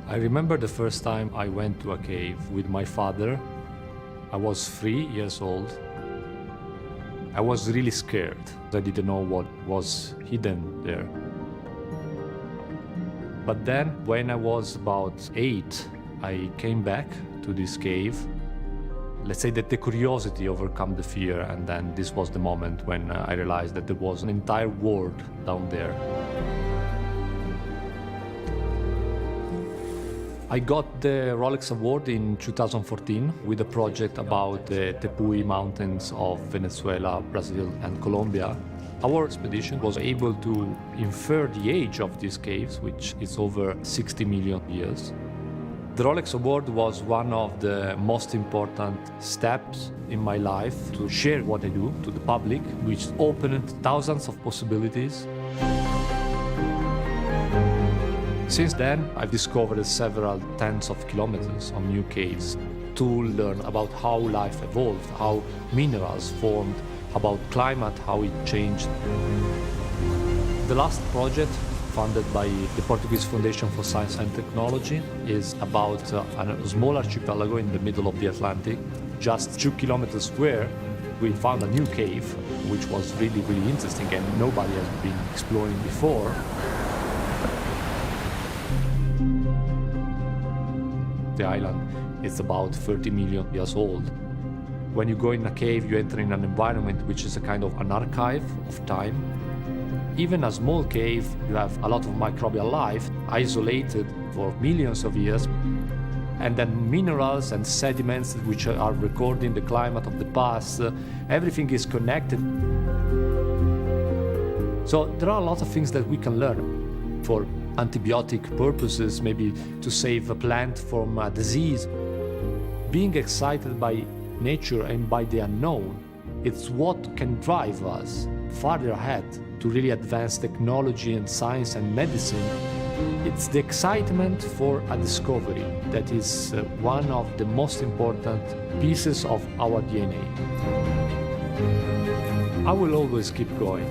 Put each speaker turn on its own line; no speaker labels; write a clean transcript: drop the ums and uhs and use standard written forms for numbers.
I remember the first time I went to a cave with my father. I was 3 years old. I was really scared. I didn't know what was hidden there. But then, when I was about 8, I came back to this cave. Let's say that the curiosity overcame the fear, and then this was the moment when I realized that there was an entire world down there. I got the Rolex Award in 2014 with a project about the Tepuis mountains of Venezuela, Brazil, and Colombia. Our expedition was able to infer the age of these caves, which is over 60 million years. The Rolex Award was one of the most important steps in my life to share what I do to the public, which opened thousands of possibilities. Since then, I've discovered several tens of kilometers of new caves to learn about how life evolved, how minerals formed, about climate, how it changed. The last project, funded by the Portuguese Foundation for Science and Technology, is about a small archipelago in the middle of the Atlantic, just 2 kilometers square. We found a new cave, which was really, really interesting and nobody has been exploring before. The island is about 30 million years old. When you go in a cave, you enter in an environment which is a kind of an archive of time. Even a small cave, you have a lot of microbial life isolated for millions of years, and then minerals and sediments which are recording the climate of the past. Everything is connected. So there are a lot of things that we can learn for antibiotic purposes, maybe to save a plant from a disease. Being excited by nature and by the unknown, it's what can drive us farther ahead to really advance technology and science and medicine. It's the excitement for a discovery that is one of the most important pieces of our DNA. I will always keep going.